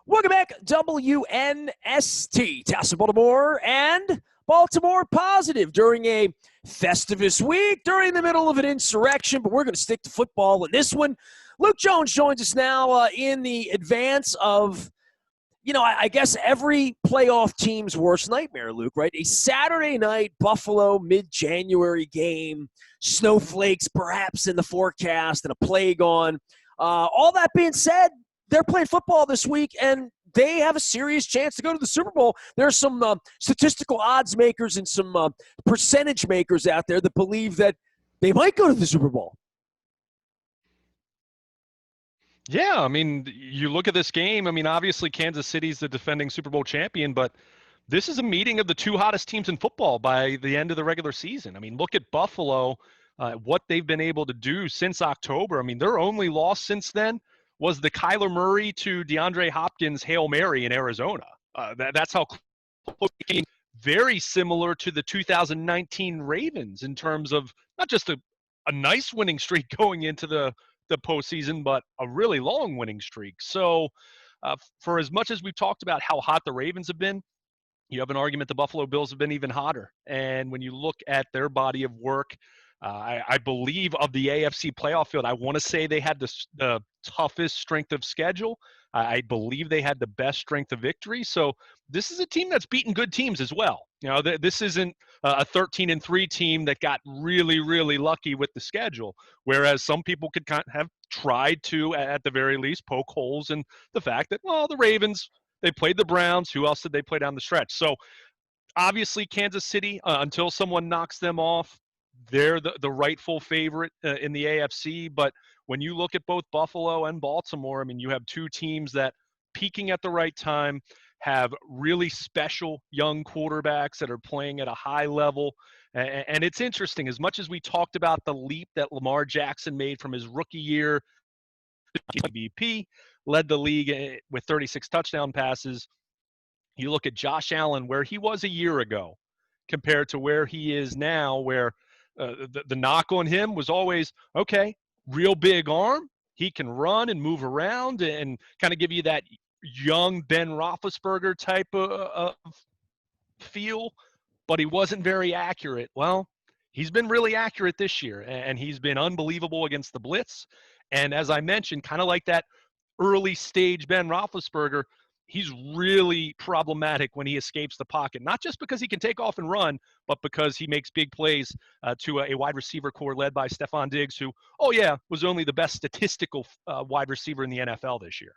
Welcome back, WNST. Tassa Baltimore and Baltimore Positive during a Festivus week, during the middle of an insurrection, but we're going to stick to football in this one. Luke Jones joins us now in the advance of, I guess every playoff team's worst nightmare, Luke, right? A Saturday night Buffalo mid-January game, snowflakes perhaps in the forecast and a plague on. All that being said, they're playing football this week, and they have a serious chance to go to the Super Bowl. There's some statistical odds makers and some percentage makers out there that believe that they might go to the Super Bowl. Yeah, I mean, you look at this game. I mean, obviously Kansas City's the defending Super Bowl champion, but this is a meeting of the two hottest teams in football by the end of the regular season. I mean, look at Buffalo, what they've been able to do since October. I mean, their only loss since then was the Kyler Murray to DeAndre Hopkins Hail Mary in Arizona. That's how close it came. Very similar to the 2019 Ravens in terms of not just a nice winning streak going into the postseason, but a really long winning streak. So for as much as we've talked about how hot the Ravens have been, you have an argument the Buffalo Bills have been even hotter. And when you look at their body of work, I believe of the AFC playoff field, I want to say they had the toughest strength of schedule. I believe they had the best strength of victory. So this is a team that's beaten good teams as well. This isn't a 13-3 team that got really, really lucky with the schedule, whereas some people could kind of have tried to, at the very least, poke holes in the fact that, well, the Ravens, they played the Browns. Who else did they play down the stretch? So obviously Kansas City, until someone knocks them off, they're the rightful favorite in the AFC. But when you look at both Buffalo and Baltimore, I mean, you have two teams that peaking at the right time, have really special young quarterbacks that are playing at a high level. And it's interesting, as much as we talked about the leap that Lamar Jackson made from his rookie year, MVP, led the league with 36 touchdown passes. You look at Josh Allen, where he was a year ago compared to where he is now, where the knock on him was always, okay, real big arm. He can run and move around and kind of give you that young Ben Roethlisberger type of feel, but he wasn't very accurate. Well, he's been really accurate this year, and he's been unbelievable against the Blitz. And as I mentioned, kind of like that early stage Ben Roethlisberger, he's really problematic when he escapes the pocket, not just because he can take off and run, but because he makes big plays to a wide receiver core led by Stephon Diggs, who, was only the best statistical wide receiver in the NFL this year.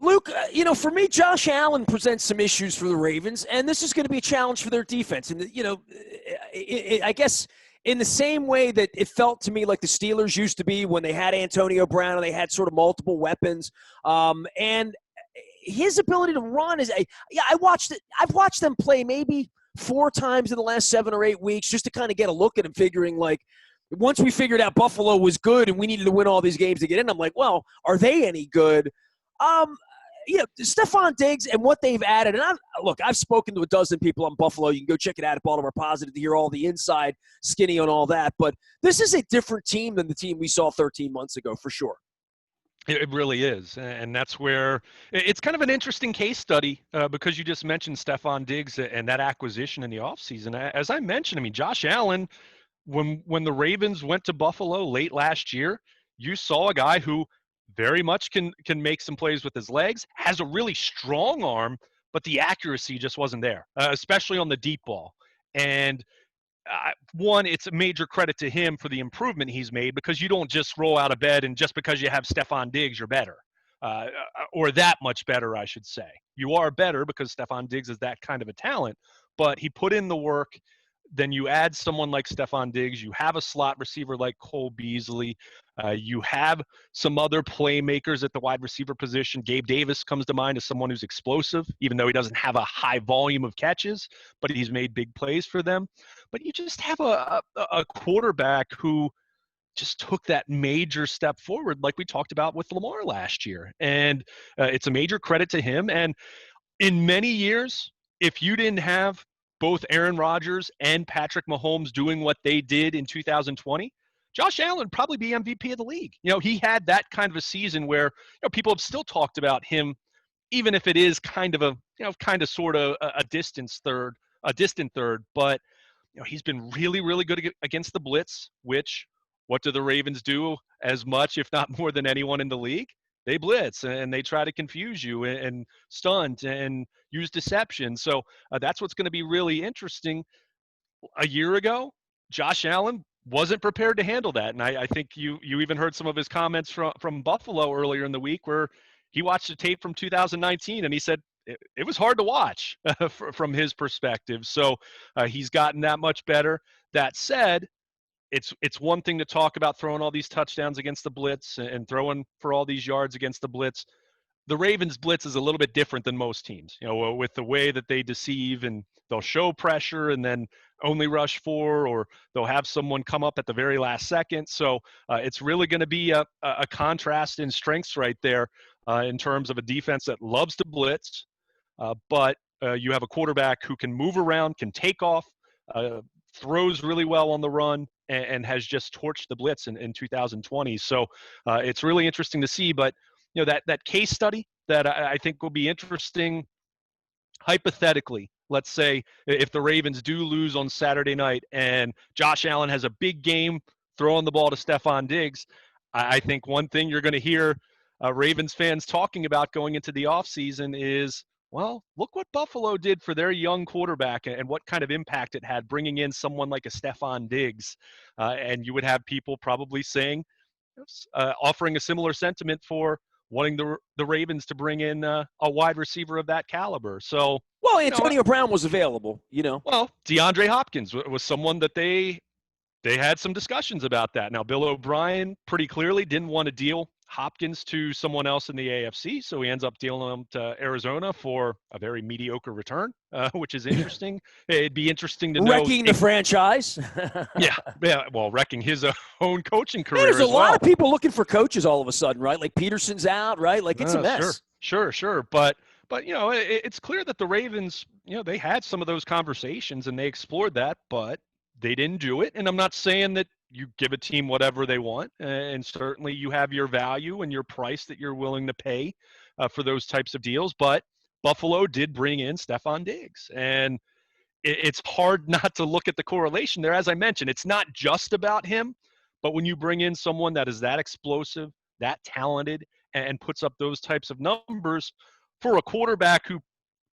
Luke, for me, Josh Allen presents some issues for the Ravens, and this is going to be a challenge for their defense. And, I guess in the same way that it felt to me like the Steelers used to be when they had Antonio Brown and they had sort of multiple weapons. And his ability to run is I've watched them play maybe 4 times in the last 7 or 8 weeks just to kind of get a look at him, figuring like, once we figured out Buffalo was good and we needed to win all these games to get in, I'm like, well, are they any good? Stephon Diggs and what they've added, and I've spoken to a dozen people on Buffalo. You can go check it out at Baltimore Positive to hear all the inside skinny on all that. But this is a different team than the team we saw 13 months ago, for sure. It really is, and that's where it's kind of an interesting case study because you just mentioned Stephon Diggs and that acquisition in the offseason. As I mentioned, I mean, Josh Allen, when the Ravens went to Buffalo late last year, you saw a guy who very much can make some plays with his legs, has a really strong arm, but the accuracy just wasn't there, especially on the deep ball. And one, it's a major credit to him for the improvement he's made, because you don't just roll out of bed and just because you have Stephon Diggs, you're better. Or that much better, I should say. You are better because Stephon Diggs is that kind of a talent, but he put in the work. Then you add someone like Stephon Diggs. You have a slot receiver like Cole Beasley. You have some other playmakers at the wide receiver position. Gabe Davis comes to mind as someone who's explosive, even though he doesn't have a high volume of catches, but he's made big plays for them. But you just have a quarterback who just took that major step forward, like we talked about with Lamar last year. And it's a major credit to him. And in many years, if you didn't have both Aaron Rodgers and Patrick Mahomes doing what they did in 2020, Josh Allen would probably be MVP of the league. He had that kind of a season where people have still talked about him even if it is kind of sort of a distant third, but he's been really, really good against the blitz, which what do the Ravens do as much, if not more than anyone in the league? They blitz and they try to confuse you and stunt and use deception. So that's what's going to be really interesting. A year ago, Josh Allen wasn't prepared to handle that. And I think you even heard some of his comments from Buffalo earlier in the week where he watched the tape from 2019 and he said it was hard to watch from his perspective. So he's gotten that much better. That said, it's one thing to talk about throwing all these touchdowns against the blitz and throwing for all these yards against the blitz. The Ravens blitz is a little bit different than most teams, with the way that they deceive and they'll show pressure and then only rush 4, or they'll have someone come up at the very last second. So it's really going to be a contrast in strengths right there in terms of a defense that loves to blitz, but you have a quarterback who can move around, can take off, throws really well on the run, and has just torched the blitz in 2020. So it's really interesting to see. But that case study that I think will be interesting, hypothetically, let's say if the Ravens do lose on Saturday night and Josh Allen has a big game throwing the ball to Stephon Diggs, I think one thing you're going to hear Ravens fans talking about going into the offseason is, well, look what Buffalo did for their young quarterback and what kind of impact it had bringing in someone like a Stephon Diggs. And you would have people probably saying, offering a similar sentiment for wanting the Ravens to bring in a wide receiver of that caliber. So, well, Antonio Brown was available, Well, DeAndre Hopkins was someone that they had some discussions about that. Now, Bill O'Brien pretty clearly didn't want to deal Hopkins to someone else in the AFC, so he ends up dealing him to Arizona for a very mediocre return, which is interesting. It'd be interesting to know. Wrecking the franchise. yeah, well, wrecking his own coaching career. There's a as well. lot of people looking for coaches all of a sudden, right? Like Peterson's out, right? Like it's a mess. Sure. But it's clear that the Ravens, they had some of those conversations and they explored that, but they didn't do it. And I'm not saying that you give a team whatever they want, and certainly you have your value and your price that you're willing to pay for those types of deals. But Buffalo did bring in Stephon Diggs, and it's hard not to look at the correlation there. As I mentioned, it's not just about him, but when you bring in someone that is that explosive, that talented, and puts up those types of numbers for a quarterback who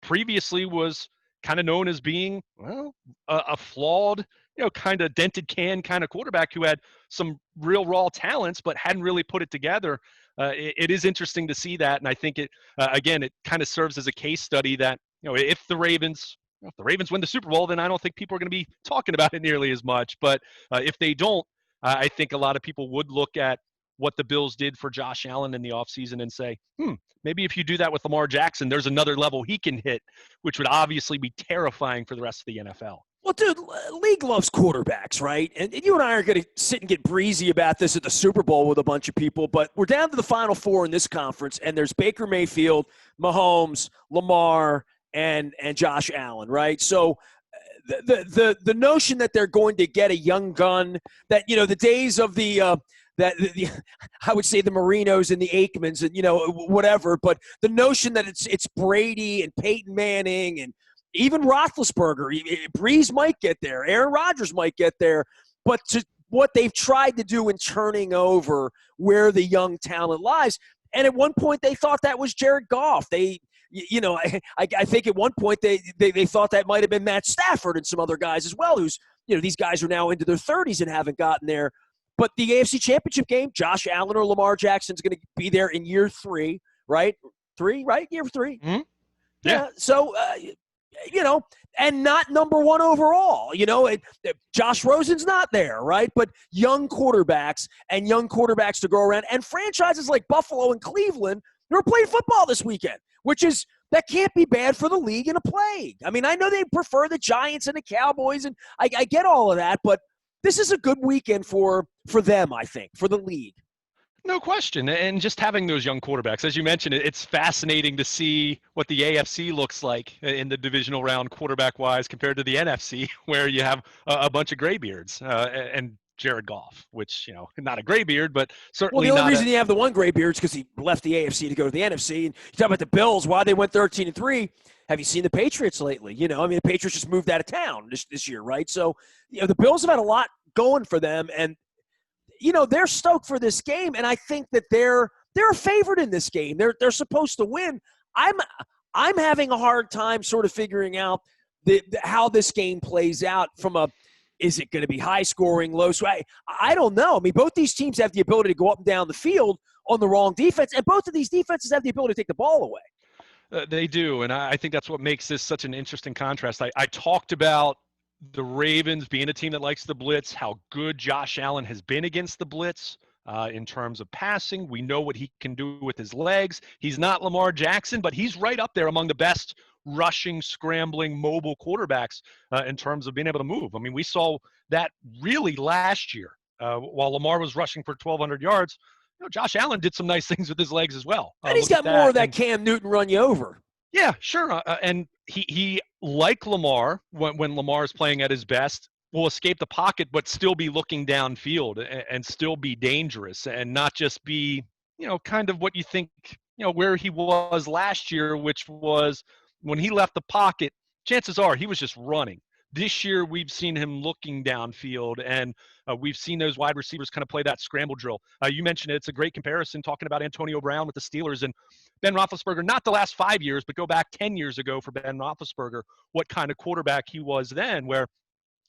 previously was kind of known as being, well, a flawed, kind of dented can kind of quarterback who had some real raw talents but hadn't really put it together. It is interesting to see that, and I think it again, it kind of serves as a case study that if the Ravens win the Super Bowl, then I don't think people are going to be talking about it nearly as much. But if they don't, I think a lot of people would look at what the Bills did for Josh Allen in the offseason and say, maybe if you do that with Lamar Jackson, there's another level he can hit, which would obviously be terrifying for the rest of the NFL. Well, dude, league loves quarterbacks, right? And you and I are going to sit and get breezy about this at the Super Bowl with a bunch of people, but we're down to the Final Four in this conference, and there's Baker Mayfield, Mahomes, Lamar, and Josh Allen, right? So the notion that they're going to get a young gun, that, the days of the I would say the Marinos and the Aikmans and, whatever, but the notion that it's Brady and Peyton Manning and even Roethlisberger, Breeze might get there, Aaron Rodgers might get there, but to what they've tried to do in turning over where the young talent lies. And at one point they thought that was Jared Goff. I think at one point they thought that might have been Matt Stafford and some other guys as well, who's, these guys are now into their 30s and haven't gotten there. But the AFC Championship game, Josh Allen or Lamar Jackson's going to be there in year 3, right? Year 3. Mm-hmm. Yeah. So, and not number 1 overall. Josh Rosen's not there, right? But young quarterbacks to go around, and franchises like Buffalo and Cleveland who are playing football this weekend, that can't be bad for the league in a plague. I mean, I know they prefer the Giants and the Cowboys, and I get all of that, but this is a good weekend for them, I think, for the league. No question. And just having those young quarterbacks, as you mentioned, it's fascinating to see what the AFC looks like in the divisional round quarterback-wise compared to the NFC, where you have a bunch of graybeards. And Jared Goff, which, not a gray beard, but Well, certainly the only not reason you have the one gray beard is because he left the AFC to go to the NFC. And you talk about the Bills, why they went 13-3. Have you seen the Patriots lately? The Patriots just moved out of town this year, right? So, the Bills have had a lot going for them, and they're stoked for this game, and I think that they're a favorite in this game. They're supposed to win. I'm having a hard time sort of figuring out how this game plays out from a. Is it going to be high scoring, low scoring? I don't know. I mean, both these teams have the ability to go up and down the field on the wrong defense, and both of these defenses have the ability to take the ball away. They do, and I think that's what makes this such an interesting contrast. I talked about the Ravens being a team that likes the blitz, how good Josh Allen has been against the blitz in terms of passing. We know what he can do with his legs. He's not Lamar Jackson, but he's right up there among the best rushing, scrambling, mobile quarterbacks in terms of being able to move. I mean, we saw that really last year while Lamar was rushing for 1,200 yards. Josh Allen did some nice things with his legs as well. And he's got more of that Cam Newton run you over. Yeah, sure. And he like Lamar, when Lamar is playing at his best, will escape the pocket but still be looking downfield and still be dangerous and not just be, kind of what you think, where he was last year, which was when he left the pocket, chances are he was just running. This year, we've seen him looking downfield, and we've seen those wide receivers kind of play that scramble drill. You mentioned it. It's a great comparison talking about Antonio Brown with the Steelers and Ben Roethlisberger, not the last 5 years, but go back 10 years ago for Ben Roethlisberger, what kind of quarterback he was then, where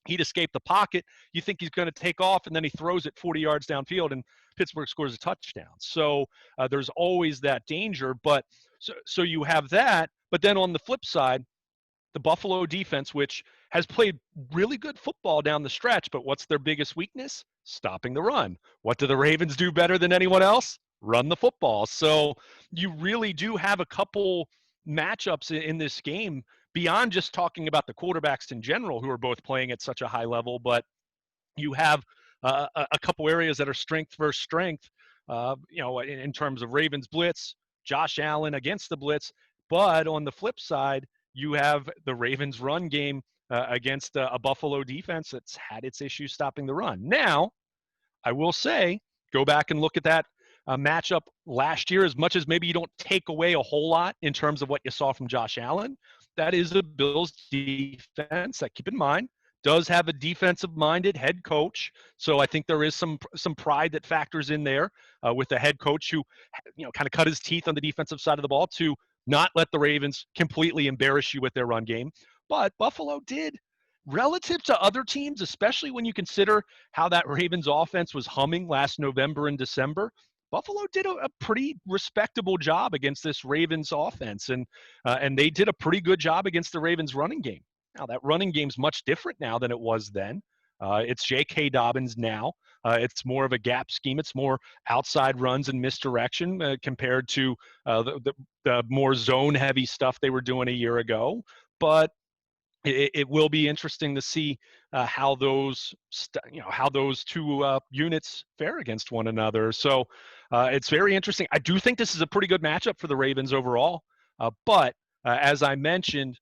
he'd escape the pocket. You think he's going to take off, and then he throws it 40 yards downfield, and Pittsburgh scores a touchdown. So there's always that danger. But so you have that. But then on the flip side, the Buffalo defense, which has played really good football down the stretch, but what's their biggest weakness? Stopping the run. What do the Ravens do better than anyone else? Run the football. So you really do have a couple matchups in this game beyond just talking about the quarterbacks in general, who are both playing at such a high level, but you have a couple areas that are strength versus strength, in terms of Ravens blitz, Josh Allen against the blitz. But on the flip side, you have the Ravens run game against a Buffalo defense that's had its issues stopping the run. Now, I will say, go back and look at that matchup last year. As much as maybe you don't take away a whole lot in terms of what you saw from Josh Allen, that is a Bills defense that, keep in mind, does have a defensive-minded head coach. So I think there is some pride that factors in there with the head coach who, kind of cut his teeth on the defensive side of the ball to not let the Ravens completely embarrass you with their run game. But Buffalo did, relative to other teams, especially when you consider how that Ravens offense was humming last November and December. Buffalo did a pretty respectable job against this Ravens offense, and they did a pretty good job against the Ravens running game. Now, that running game's much different now than it was then. It's J.K. Dobbins now. It's more of a gap scheme. It's more outside runs and misdirection compared to the more zone-heavy stuff they were doing a year ago. But it will be interesting to see how those two units fare against one another. So it's very interesting. I do think this is a pretty good matchup for the Ravens overall. But as I mentioned,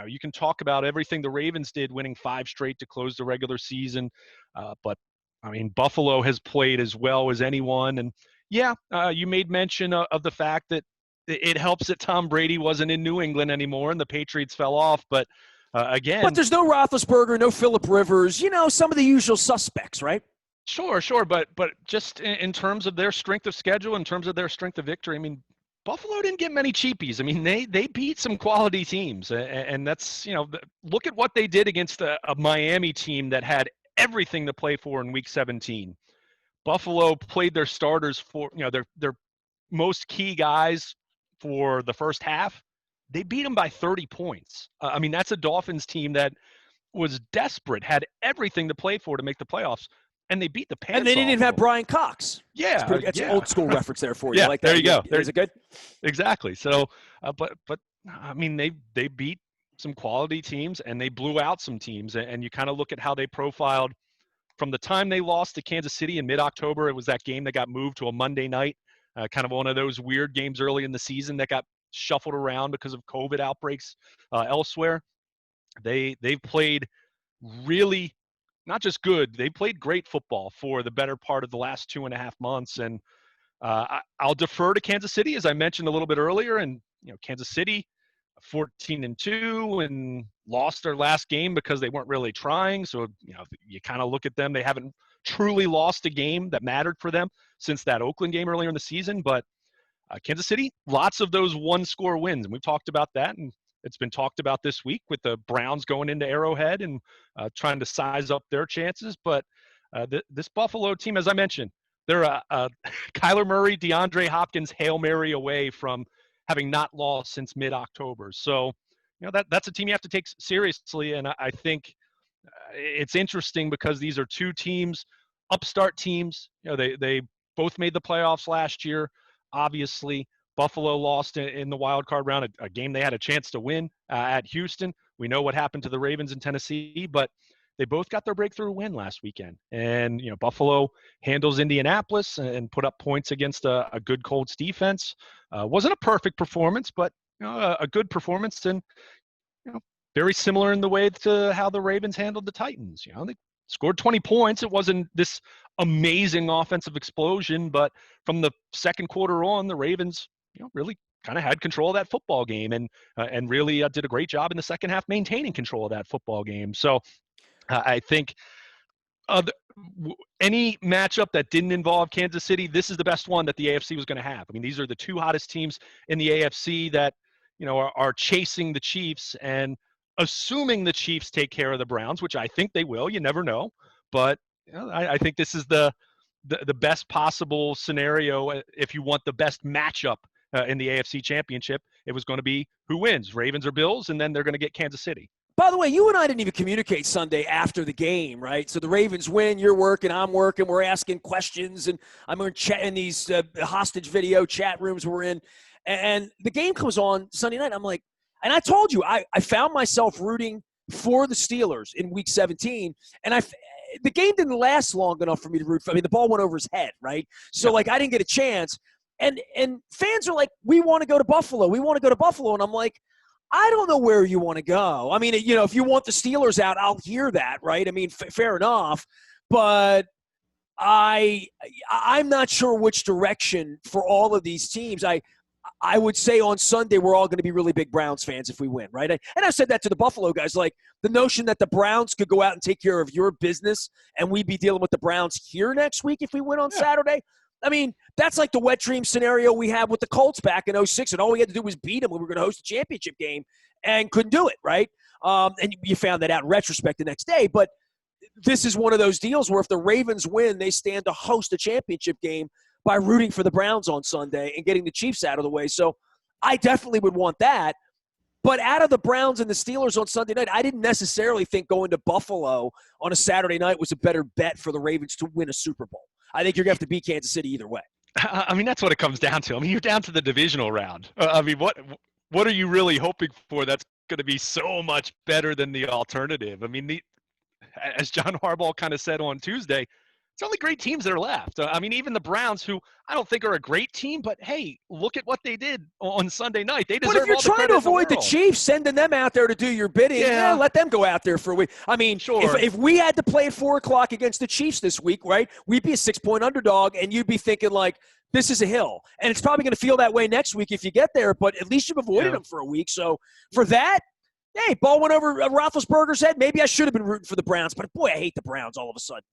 you can talk about everything the Ravens did, winning 5 straight to close the regular season. But I mean, Buffalo has played as well as anyone. And yeah, you made mention of the fact that it helps that Tom Brady wasn't in New England anymore and the Patriots fell off. But again, but there's no Roethlisberger, no Phillip Rivers, some of the usual suspects, right? Sure. But just in terms of their strength of schedule, in terms of their strength of victory, I mean, Buffalo didn't get many cheapies. I mean, they beat some quality teams, and that's, look at what they did against a Miami team that had everything to play for in Week 17. Buffalo played their starters for, their most key guys for the first half. They beat them by 30 points. I mean, that's a Dolphins team that was desperate, had everything to play for to make the playoffs, and they beat the pants off. And they didn't even have Brian Cox. Yeah, that's an old school reference there for you. Yeah, like that. There you go. Is it good? Exactly. So, but I mean, they beat some quality teams and they blew out some teams. And you kind of look at how they profiled from the time they lost to Kansas City in mid-October. It was that game that got moved to a Monday night, kind of one of those weird games early in the season that got shuffled around because of COVID outbreaks elsewhere. They've played really not just good, they played great football for the better part of the last 2.5 months. And I'll defer to Kansas City, as I mentioned a little bit earlier. And, Kansas City, 14-2 and lost their last game because they weren't really trying. So, you kind of look at them, they haven't truly lost a game that mattered for them since that Oakland game earlier in the season. But Kansas City, lots of those one-score wins. And we've talked about that. And it's been talked about this week with the Browns going into Arrowhead and trying to size up their chances. But this Buffalo team, as I mentioned, they're a Kyler Murray, DeAndre Hopkins Hail Mary away from having not lost since mid-October. So, that's a team you have to take seriously. And I think it's interesting because these are two teams, upstart teams. They both made the playoffs last year. Obviously, Buffalo lost in the wild card round, a game they had a chance to win at Houston. We know what happened to the Ravens in Tennessee, but they both got their breakthrough win last weekend. And, Buffalo handles Indianapolis and put up points against a good Colts defense. Wasn't a perfect performance, but a good performance, and very similar in the way to how the Ravens handled the Titans. They scored 20 points. It wasn't this amazing offensive explosion, but from the second quarter on, the Ravens really kind of had control of that football game and really did a great job in the second half maintaining control of that football game. So I think any matchup that didn't involve Kansas City, this is the best one that the AFC was going to have. I mean, these are the two hottest teams in the AFC that, are chasing the Chiefs, and assuming the Chiefs take care of the Browns, which I think they will. You never know. But I think this is the best possible scenario if you want the best matchup in the AFC Championship. It was going to be who wins, Ravens or Bills, and then they're going to get Kansas City. By the way, you and I didn't even communicate Sunday after the game, right? So the Ravens win, you're working, I'm working, we're asking questions, and I'm in these hostage video chat rooms we're in. And the game comes on Sunday night. I'm like, and I told you, I found myself rooting for the Steelers in Week 17, and the game didn't last long enough for me to root for. I mean, the ball went over his head, right? So, I didn't get a chance. And fans are like, we want to go to Buffalo. We want to go to Buffalo. And I'm like, I don't know where you want to go. I mean, if you want the Steelers out, I'll hear that, right? I mean, fair enough. But I'm not sure which direction for all of these teams. I would say on Sunday we're all going to be really big Browns fans if we win, right? And I said that to the Buffalo guys, like the notion that the Browns could go out and take care of your business and we'd be dealing with the Browns here next week if we win on Saturday. I mean, that's like the wet dream scenario we had with the Colts back in 2006, and all we had to do was beat them when we were going to host a championship game and couldn't do it, right? And you found that out in retrospect the next day. But this is one of those deals where if the Ravens win, they stand to host a championship game by rooting for the Browns on Sunday and getting the Chiefs out of the way. So I definitely would want that. But out of the Browns and the Steelers on Sunday night, I didn't necessarily think going to Buffalo on a Saturday night was a better bet for the Ravens to win a Super Bowl. I think you're going to have to beat Kansas City either way. I mean, that's what it comes down to. I mean, you're down to the divisional round. I mean, what are you really hoping for that's going to be so much better than the alternative? I mean, as John Harbaugh kind of said on Tuesday, it's only great teams that are left. I mean, even the Browns, who I don't think are a great team, but hey, look at what they did on Sunday night. They deserve all the credit. But if you're trying to avoid the Chiefs, sending them out there to do your bidding, let them go out there for a week. I mean, sure. If we had to play at 4 o'clock against the Chiefs this week, right, we'd be a 6-point underdog, and you'd be thinking, like, this is a hill. And it's probably going to feel that way next week if you get there, but at least you've avoided them for a week. So for that, hey, ball went over Roethlisberger's head. Maybe I should have been rooting for the Browns, but boy, I hate the Browns all of a sudden,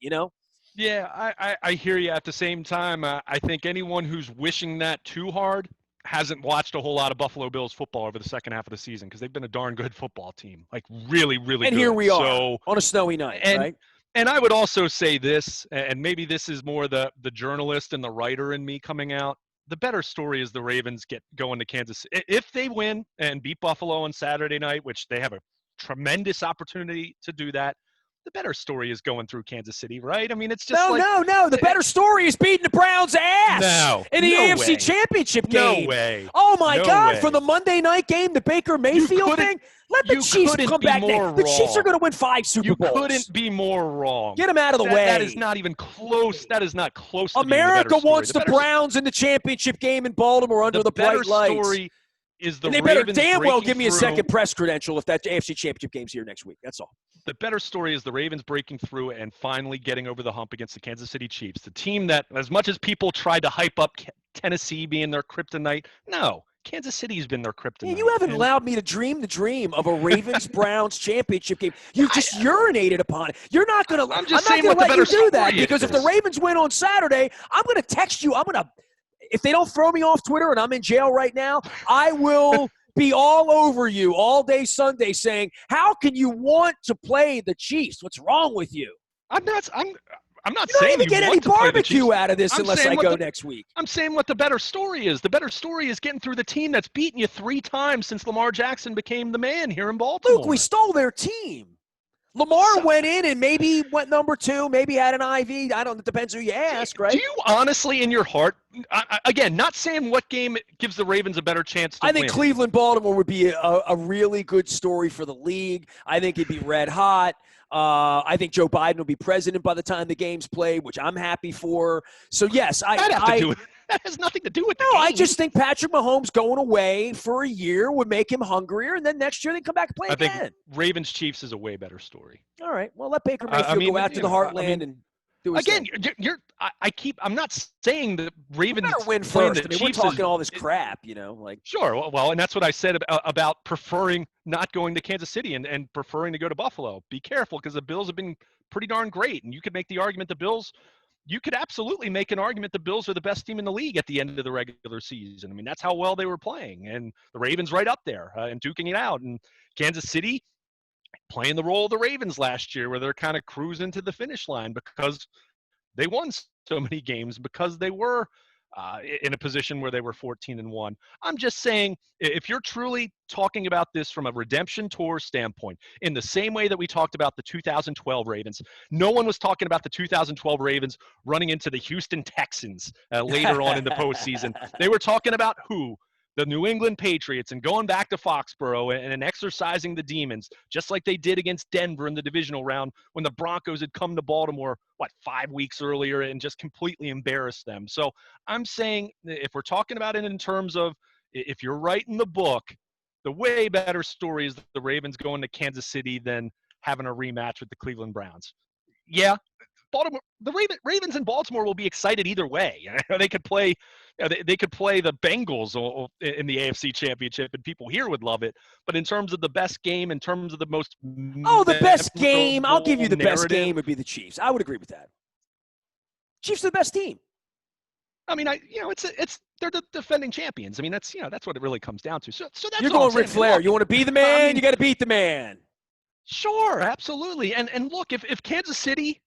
Yeah, I hear you. At the same time, I think anyone who's wishing that too hard hasn't watched a whole lot of Buffalo Bills football over the second half of the season, because they've been a darn good football team, like really, really good. And here we are on a snowy night, right? And I would also say this, and maybe this is more the journalist and the writer in me coming out. The better story is the Ravens get going to Kansas. If they win and beat Buffalo on Saturday night, which they have a tremendous opportunity to do that, the better story is going through Kansas City, right? I mean, it's just no. The better story is beating the Browns' ass in the AFC Championship game. No way. Oh, my God. For the Monday night game, the Baker Mayfield thing, let the Chiefs come back next. The Chiefs are going to win 5 Super Bowls. You couldn't be more wrong. Get them out of the way. That is not even close. That is not close to America being the better wants the Browns in the championship game in Baltimore under the bright lights. is the And they better Ravens damn well breaking give me a through. second press credential if that AFC Championship game's here next week. That's all. The better story is the Ravens breaking through and finally getting over the hump against the Kansas City Chiefs, the team that, as much as people tried to hype up Tennessee being their kryptonite, no, Kansas City's been their kryptonite. Yeah, you haven't allowed me to dream the dream of a Ravens-Browns championship game. You've just urinated upon it. You're not going to. I'm I'm just not saying going to what the let you better do that story because if the is. Ravens win on Saturday, I'm going to text you. If they don't throw me off Twitter and I'm in jail right now, I will be all over you all day Sunday saying, "How can you want to play the Chiefs? What's wrong with you?" I'm not You don't saying even you get any want to play the barbecue Chiefs. out of this I'm unless saying I what go the- next week. I'm saying what the better story is. The better story is getting through the team that's beaten you 3 times since Lamar Jackson became the man here in Baltimore. Luke, we stole their team. Lamar went in and maybe went number 2, maybe had an IV. I don't. It depends who you ask, right? Do you honestly, in your heart, again, not saying what game gives the Ravens a better chance to I think win. Cleveland-Baltimore would be a really good story for the league. I think it'd be red hot. I think Joe Biden will be president by the time the game's played, which I'm happy for. So, yes, That has nothing to do with the No, game. I just think Patrick Mahomes going away for a year would make him hungrier, and then next year they come back and play again. I think Ravens-Chiefs is a way better story. All right. Well, let Baker Mayfield go out to the heartland and do his again, thing. I'm not saying that Ravens better win playing first. the I mean, we're Chiefs talking is, all this crap, like. Sure. Well, and that's what I said about preferring not going to Kansas City and preferring to go to Buffalo. Be careful because the Bills have been pretty darn great, and you could make the argument you could absolutely make an argument the Bills are the best team in the league at the end of the regular season. I mean, that's how well they were playing, and the Ravens right up there and duking it out. And Kansas City playing the role of the Ravens last year, where they're kind of cruising to the finish line because they won so many games, because they were in a position where they were 14-1. I'm just saying, if you're truly talking about this from a redemption tour standpoint, in the same way that we talked about the 2012 Ravens, no one was talking about the 2012 Ravens running into the Houston Texans later on in the postseason. They were talking about who? The New England Patriots, and going back to Foxborough and exercising the demons, just like they did against Denver in the divisional round when the Broncos had come to Baltimore, 5 weeks earlier and just completely embarrassed them. So I'm saying, if we're talking about it in terms of, if you're writing the book, the way better story is the Ravens going to Kansas City than having a rematch with the Cleveland Browns. Yeah, Baltimore, the Ravens in Baltimore will be excited either way. They could play, they could play the Bengals in the AFC Championship, and people here would love it. But in terms of the best game, in terms of the most the best game. I'll give you the best narrative, game would be the Chiefs. I would agree with that. Chiefs are the best team. I mean, they're the defending champions. I mean, that's what it really comes down to. So that's You're all going I'm saying. Ric Flair. Look, You want to be the man, you got to beat the man. Sure, absolutely. And look, if Kansas City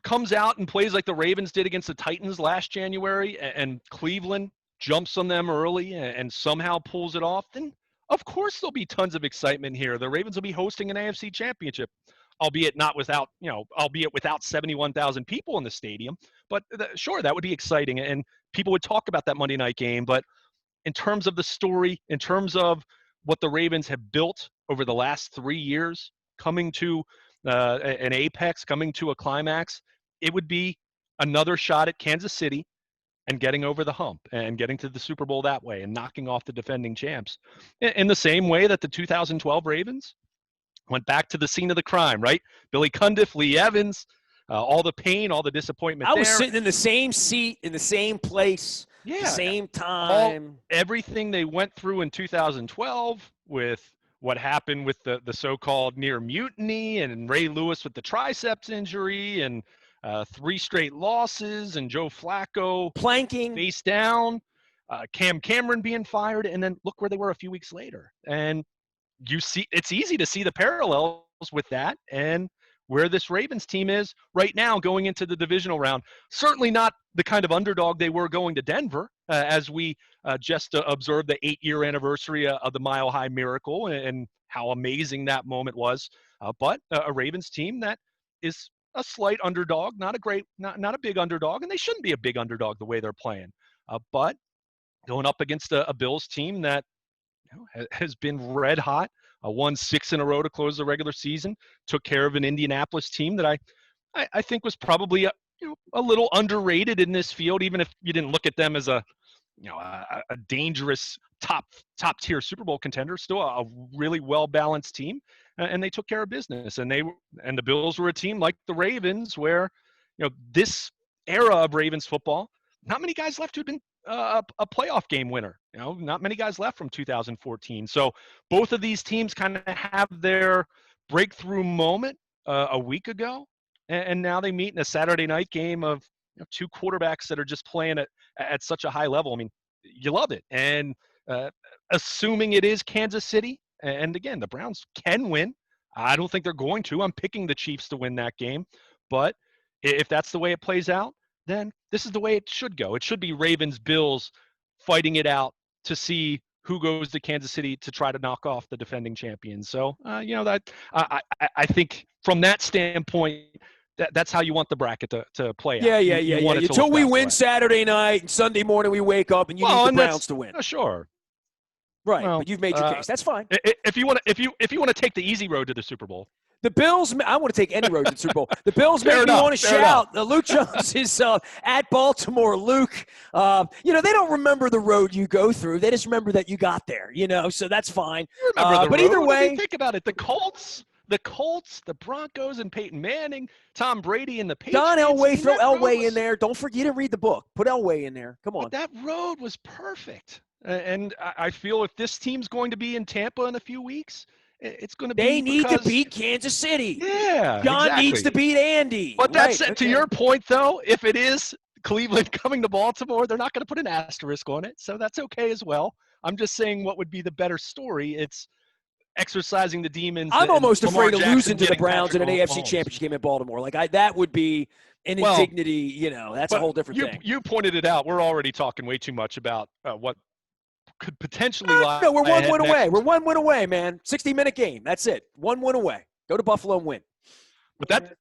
comes out and plays like the Ravens did against the Titans last January, and Cleveland jumps on them early and somehow pulls it off, then of course there'll be tons of excitement here. The Ravens will be hosting an AFC Championship, albeit without 71,000 people in the stadium. But sure, that would be exciting, and people would talk about that Monday night game. But in terms of the story, in terms of what the Ravens have built over the last 3 years, coming to an apex, coming to a climax, it would be another shot at Kansas City and getting over the hump and getting to the Super Bowl that way and knocking off the defending champs in the same way that the 2012 Ravens went back to the scene of the crime, right? Billy Cundiff, Lee Evans, all the pain, all the disappointment I there. was sitting in the same seat, in the same place, the same time. Everything they went through in 2012 with what happened with the so-called near mutiny and Ray Lewis with the triceps injury and 3 straight losses and Joe Flacco planking face down, Cam Cameron being fired, and then look where they were a few weeks later. And you see, it's easy to see the parallels with that and where this Ravens team is right now going into the divisional round. Certainly not the kind of underdog they were going to Denver, as we just observed the 8-year anniversary of the Mile High Miracle and how amazing that moment was. But a Ravens team that is a slight underdog, not a big underdog, and they shouldn't be a big underdog the way they're playing. But going up against a Bills team that has been red hot, won 6 in a row to close the regular season, took care of an Indianapolis team that I think was probably a little underrated in this field, even if you didn't look at them as a a dangerous top tier Super Bowl contender, still a really well balanced team, and they took care of business. And the Bills were a team like the Ravens, where this era of Ravens football, not many guys left who'd been a playoff game winner. Not many guys left from 2014. So both of these teams kind of have their breakthrough moment a week ago, and now they meet in a Saturday night game of two quarterbacks that are just playing at such a high level. I mean, you love it. And assuming it is Kansas City, and again, the Browns can win. I don't think they're going to. I'm picking the Chiefs to win that game. But if that's the way it plays out, then this is the way it should go. It should be Ravens, Bills fighting it out to see who goes to Kansas City to try to knock off the defending champions. So, that I think from that standpoint, that's how you want the bracket to play out. Yeah. Until we win Saturday night and Sunday morning we wake up and you need the Browns to win. Sure. Right, but you've made your case. That's fine. If you want to take the easy road to the Super Bowl. The Bills, I want to take any road to the Super Bowl. The Bills make me want to shout. Luke Jones is at Baltimore. Luke, they don't remember the road you go through. They just remember that you got there, so that's fine. Remember but road. Either way. Think about it. The Colts, the Broncos and Peyton Manning, Tom Brady and the Patriots. Don Elway, throw Elway in there. Don't forget to read the book. Put Elway in there. Come on. But that road was perfect. And I feel if this team's going to be in Tampa in a few weeks, it's going to be. They need to beat Kansas City. Yeah, John needs to beat Andy. But to your point, though, if it is Cleveland coming to Baltimore, they're not going to put an asterisk on it, so that's okay as well. I'm just saying what would be the better story. It's exercising the demons. I'm almost afraid of losing to the Browns in an AFC Mahomes. Championship game in Baltimore. that would be an indignity. That's a whole different thing. You pointed it out. We're already talking way too much about what could potentially lie. No, we're one win away. We're 1 win away, man. 60-minute game. That's it. 1 win away. Go to Buffalo and win. But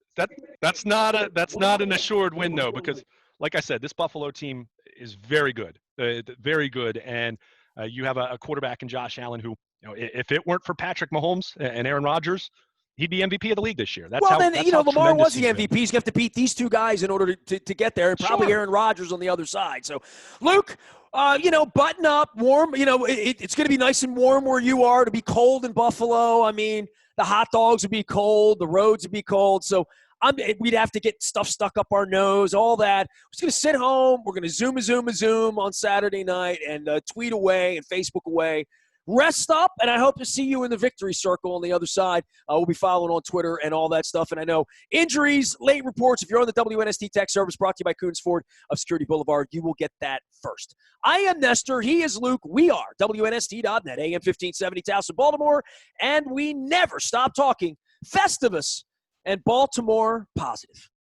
that's not an assured win though, because like I said, this Buffalo team is very good, and you have a quarterback in Josh Allen who, if it weren't for Patrick Mahomes and Aaron Rodgers, he'd be MVP of the league this year. Lamar was the MVP. He's going to have to beat these two guys in order to get there, and probably Aaron Rodgers on the other side. So, Luke, button up, warm. It's going to be nice and warm where you are. To be cold in Buffalo. I mean, the hot dogs would be cold. The roads would be cold. So we'd have to get stuff stuck up our nose, all that. We're just going to sit home. We're going to Zoom on Saturday night and tweet away and Facebook away. Rest up, and I hope to see you in the victory circle on the other side. We'll be following on Twitter and all that stuff. And I know injuries, late reports, if you're on the WNST text service brought to you by Coons Ford of Security Boulevard, you will get that first. I am Nestor. He is Luke. We are WNST.net, AM 1570, Towson, Baltimore. And we never stop talking Festivus and Baltimore positive.